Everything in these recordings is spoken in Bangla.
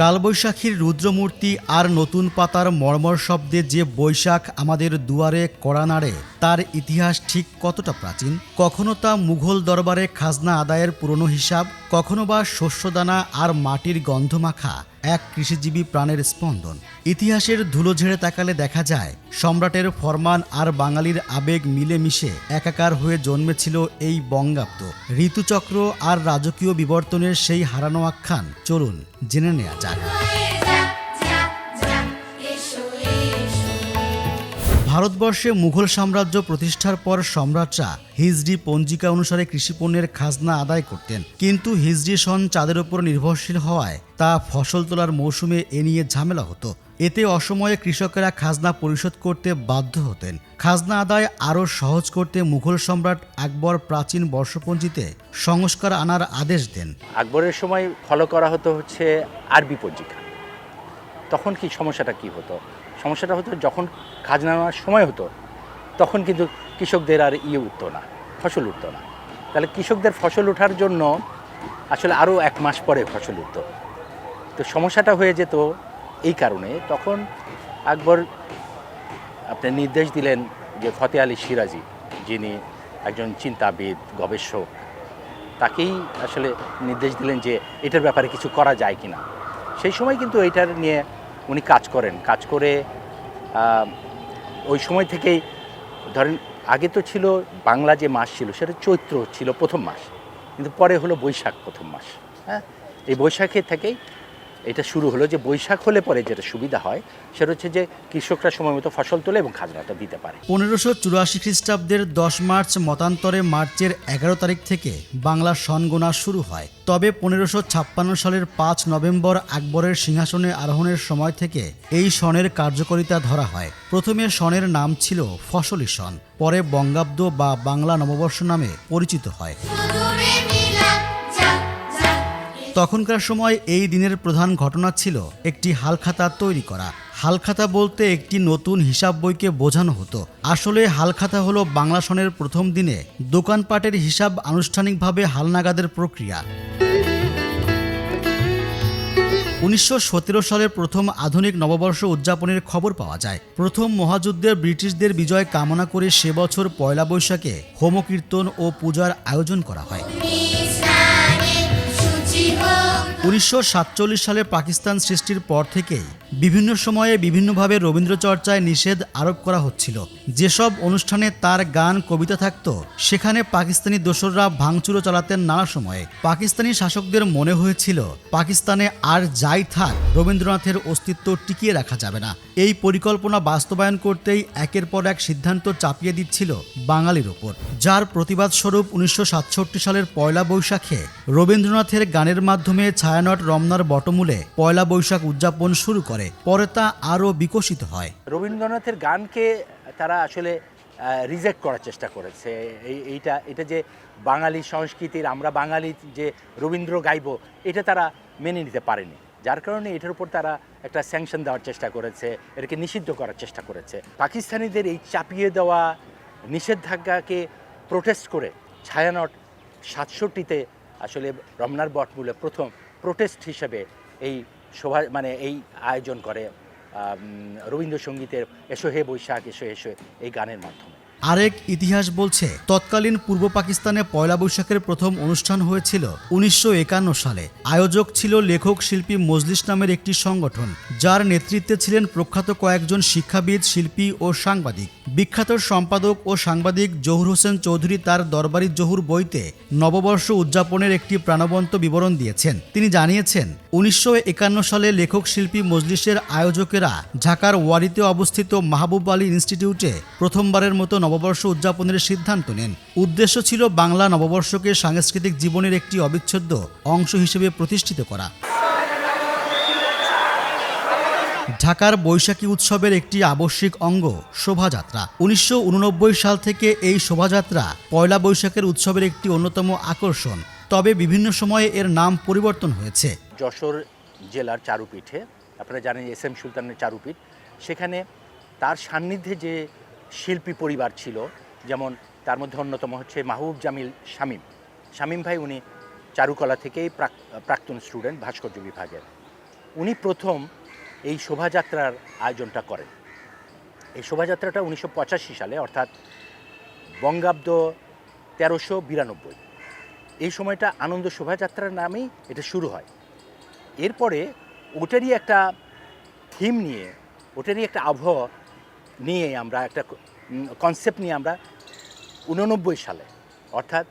কালবৈশাখীর রুদ্রমূর্তি আর নতুন পাতার মর্মর শব্দে যে বৈশাখ আমাদের দুয়ারে কড়া নাড়ে, তার ইতিহাস ঠিক কতটা প্রাচীন? কখনো তা মুঘল দরবারে খাজনা আদায়ের পুরনো হিসাব, কখনো বা শস্যদানা আর মাটির গন্ধমাখা এক কৃষিজীবী প্রাণের স্পন্দন। ইতিহাসের ধুলো ঝেড়ে তাকালে দেখা যায়, সম্রাটের ফরমান আর বাঙালির আবেগ মিলেমিশে একাকার হয়ে জন্মেছিল এই বঙ্গাব্দ। ঋতুচক্র আর রাজকীয় বিবর্তনের সেই হারানো আখ্যান চলুন জেনে নেওয়া যাক। ভারতবর্ষে মুঘল সাম্রাজ্য প্রতিষ্ঠার পর সম্রাটরা হিজরি পঞ্জিকা অনুসারে কৃষিপণ্যের খাজনা আদায় করতেন, কিন্তু হিজরি সন চাঁদের উপর নির্ভরশীল হওয়ায় তা ফসল তোলার মৌসুমে এ নিয়ে ঝামেলা হতো। এতে অসময়ে কৃষকেরা খাজনা পরিশোধ করতে বাধ্য হতেন। খাজনা আদায় আরও সহজ করতে মুঘল সম্রাট আকবর প্রাচীন বর্ষপঞ্জিতে সংস্কার আনার আদেশ দেন। আকবরের সময় ফলো করা হতো হচ্ছে আরবি পঞ্জিকা। তখন কি সমস্যাটা কি হতো? সমস্যাটা হতো যখন খাজনা নেওয়ার সময় হতো তখন কিন্তু কৃষকদের আর উঠতো না, ফসল উঠতো না। তাহলে কৃষকদের ফসল ওঠার জন্য আসলে আরও 1 মাস পরে ফসল উঠতো। তো সমস্যাটা হয়ে যেত এই কারণে তখন আকবর আপনি নির্দেশ দিলেন যে ফতে আলী সিরাজি, যিনি একজন চিন্তাবিদ গবেষক, তাকেই আসলে নির্দেশ দিলেন যে এটার ব্যাপারে কিছু করা যায় কিনা। সেই সময় কিন্তু এইটার নিয়ে উনি কাজ করে ওই সময় থেকেই ধরেন আগে তো ছিল বাংলা যে মাস ছিল সেটা চৈত্র ছিল প্রথম মাস, কিন্তু পরে হলো বৈশাখ প্রথম মাস। হ্যাঁ, এই বৈশাখের থেকেই এটা শুরু হলো যে বৈশাখ হলে পরে যেটা সুবিধা হয় সেটা হচ্ছে যে কৃষকরা সময় মতো ফসল তোলে এবং খাজনাটা দিতে পারে। 1584 খ্রিস্টাব্দের 10 মার্চ মতান্তরে মার্চের 11 তারিখ থেকে বাংলা সন গোনা শুরু হয়। তবে 1556 সালের 5 নভেম্বর আকবরের সিংহাসনে আরোহণের সময় থেকে এই সনের কার্যকারিতা ধরা হয়। প্রথমে সনের নাম ছিল ফসলি সন, পরে বঙ্গাব্দ বা বাংলা নববর্ষ নামে পরিচিত হয়। তখনকার সময় এই দিনের প্রধান ঘটনা ছিল একটি হালখাতা তৈরি করা। হালখাতা বলতে একটি নতুন হিসাব বইকে বোঝানো হতো। আসলে হালখাতা হলো বাংলা সনের প্রথম দিনে দোকানপাটের হিসাব আনুষ্ঠানিকভাবে হালনাগাদের প্রক্রিয়া। 1917 সালের প্রথম আধুনিক নববর্ষ উদযাপনের খবর পাওয়া যায়। প্রথম মহাযুদ্ধের ব্রিটিশদের বিজয় কামনা করে সে বছর পয়লা বৈশাখে হোমকীর্তন ও পূজার আয়োজন করা হয়। 1947 সালে পাকিস্তান সৃষ্টির পর থেকেই বিভিন্ন সময়ে বিভিন্নভাবে রবীন্দ্রচর্চায় নিষেধ আরোপ করা হচ্ছিল। যেসব অনুষ্ঠানে তার গান কবিতা থাকত সেখানে পাকিস্তানি দোসররা ভাঙচুরও চালাতেন নানা সময়ে। পাকিস্তানি শাসকদের মনে হয়েছিল পাকিস্তানে আর যাই থাক রবীন্দ্রনাথের অস্তিত্ব টিকিয়ে রাখা যাবে না। এই পরিকল্পনা বাস্তবায়ন করতেই একের পর এক সিদ্ধান্ত চাপিয়ে দিচ্ছিল বাঙালির ওপর, যার প্রতিবাদ স্বরূপ 1967 সালের পয়লা বৈশাখে রবীন্দ্রনাথের গানের মাধ্যমে ছায়ানট রমনার বটমূলে পয়লা বৈশাখ উদযাপন শুরু করে। পরে তা আরও বিকশিত হয়। রবীন্দ্রনাথের গানকে তারা আসলে রিজেক্ট করার চেষ্টা করেছে। এটা যে বাঙালি সংস্কৃতির, আমরা বাঙালি যে রবীন্দ্র গাইব, এটা তারা মেনে নিতে পারেনি। যার কারণে এটার উপর তারা একটা স্যাংশন দেওয়ার চেষ্টা করেছে, এটাকে নিষিদ্ধ করার চেষ্টা করেছে। পাকিস্তানিদের এই চাপিয়ে দেওয়া নিষেধাজ্ঞাকে প্রোটেস্ট করে ছায়ানট 67-তে আসলে রমনার বটমূলে প্রথম প্রোটেস্ট হিসেবে এই এই আয়োজন করে রবীন্দ্রসঙ্গীতের এসো হে বৈশাখ এসো এসো এই গানের মাধ্যমে। আরেক ইতিহাস বলছে তৎকালীন পূর্ব পাকিস্তানে পয়লা বৈশাখের প্রথম অনুষ্ঠান হয়েছিল 1951 সালে। আয়োজক ছিল লেখক শিল্পী মজলিস নামের একটি সংগঠন, যার নেতৃত্বে ছিলেন প্রখ্যাত কয়েকজন শিক্ষাবিদ, শিল্পী ও সাংবাদিক। বিখ্যাত সম্পাদক ও সাংবাদিক জহুর হোসেন চৌধুরী তার দরবারি জহুর বইতে নববর্ষ উদযাপনের একটি প্রাণবন্ত বিবরণ দিয়েছেন। তিনি জানিয়েছেন 1951 সালে লেখক শিল্পী মজলিসের আয়োজকেরা ঢাকার ওয়ারিতে অবস্থিত মাহবুব আলী ইনস্টিটিউটে প্রথমবারের মতো নববর্ষ উদযাপনের সিদ্ধান্ত নেন। উদ্দেশ্য ছিল বাংলা নববর্ষকে সাংস্কৃতিক জীবনের একটি অবিচ্ছেদ্য অংশ হিসেবে প্রতিষ্ঠিত করা। ঢাকার বৈশাখী উৎসবের একটি আবশ্যিক অঙ্গ শোভাযাত্রা। 1989 সাল থেকে এই শোভাযাত্রা পয়লা বৈশাখের উৎসবের একটি অন্যতম আকর্ষণ। তবে বিভিন্ন সময়ে এর নাম পরিবর্তন হয়েছে। যশোর জেলার চারুপীঠে, আপনারা জানেন এস.এম. সুলতানের চারুপীঠ, সেখানে তার সান্নিধ্যে যে শিল্পী পরিবার ছিল, যেমন তার মধ্যে অন্যতম হচ্ছে মাহবুব জামিল শামীম, শামীম ভাই উনি চারুকলা থেকেই প্রাক্তন স্টুডেন্ট ভাস্কর্য বিভাগের। উনি প্রথম এই শোভাযাত্রার আয়োজনটা করেন। এই শোভাযাত্রাটা 1985 সালে, অর্থাৎ বঙ্গাব্দ 1392, এই সময়টা আনন্দ শোভাযাত্রার নামেই এটা শুরু হয়। এরপরে ওটারই একটা থিম নিয়ে, ওটারই একটা আবহাওয়া নিয়ে আমরা একটা কনসেপ্ট নিয়ে আমরা 89 সালে, অর্থাৎ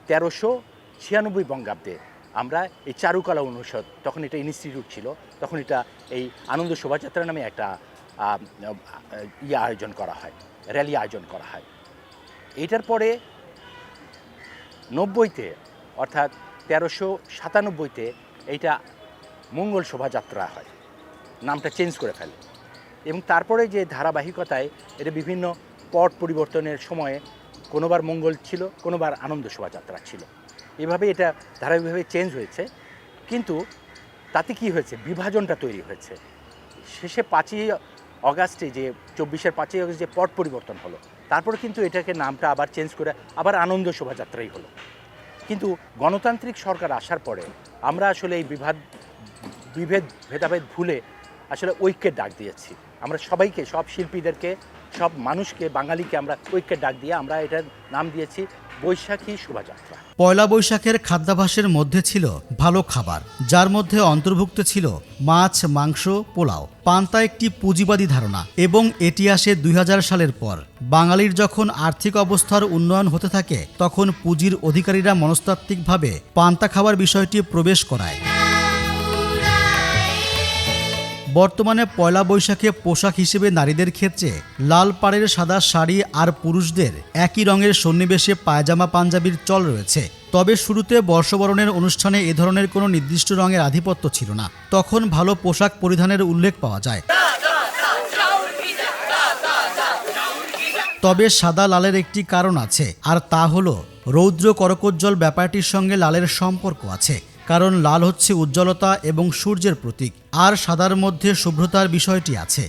1396 বঙ্গাব্দে আমরা এই চারুকলা অনুষদ, তখন এটা ইনস্টিটিউট ছিল, তখন এটা এই আনন্দ শোভাযাত্রা নামে একটা আয়োজন করা হয়, র্যালি আয়োজন করা হয়। এটার পরে 90-তে, অর্থাৎ 1397-তে এইটা মঙ্গল শোভাযাত্রা হয়, নামটা চেঞ্জ করে ফেলে। এবং তারপরে যে ধারাবাহিকতায় এটা বিভিন্ন পট পরিবর্তনের সময়ে কোনোবার মঙ্গল ছিল, কোনোবার আনন্দ শোভাযাত্রা ছিল, এভাবে এটা ধারাবাহিকভাবে চেঞ্জ হয়েছে। কিন্তু তাতে কি হয়েছে, বিভাজনটা তৈরি হয়েছে। শেষে 5ই অগাস্টে, যে 24-এর 5ই অগাস্ট যে পট পরিবর্তন হলো, তারপরে কিন্তু এটাকে নামটা আবার চেঞ্জ করে আবার আনন্দ শোভাযাত্রাই হলো। কিন্তু গণতান্ত্রিক সরকার আসার পরে আমরা আসলে এই ভেদাভেদ ভুলে আসলে ঐক্যের ডাক দিয়েছি। আমরা সবাইকে, সব শিল্পীদেরকে, সব মানুষকে, বাঙালিকে আমরা ঐক্যের ডাক দিয়ে আমরা এটার নাম দিয়েছি বৈশাখী শোভাযাত্রা। পয়লা বৈশাখের খাদ্যাভ্যাসের মধ্যে ছিল ভালো খাবার, যার মধ্যে অন্তর্ভুক্ত ছিল মাছ, মাংস, পোলাও। পান্তা একটি পুঁজিবাদী ধারণা এবং এটি আসে 2000 সালের পর। বাঙালির যখন আর্থিক অবস্থার উন্নয়ন হতে থাকে, তখন পুঁজির অধিকারীরা মনস্তাত্ত্বিকভাবে পান্তা খাবার বিষয়টি প্রবেশ করায়। বর্তমানে পয়লা বৈশাখে পোশাক হিসেবে নারীদের ক্ষেত্রে লাল পাড়ের সাদা শাড়ি আর পুরুষদের একই রঙের সন্নিবেশে পায়জামা পাঞ্জাবির চল রয়েছে। তবে শুরুতে বর্ষবরণের অনুষ্ঠানে এ ধরনের কোনো নির্দিষ্ট রঙের আধিপত্য ছিল না। তখন ভালো পোশাক পরিধানের উল্লেখ পাওয়া যায়। তবে সাদা লালের একটি কারণ আছে, আর তা হলো রৌদ্র করকোজ্জ্বল ব্যাপারটির সঙ্গে লালের সম্পর্ক আছে। কারণ লাল হচ্ছে উজ্জ্বলতা এবং সূর্যের প্রতীক, আর সাদার মধ্যে শুভ্রতার বিষয়টি আছে।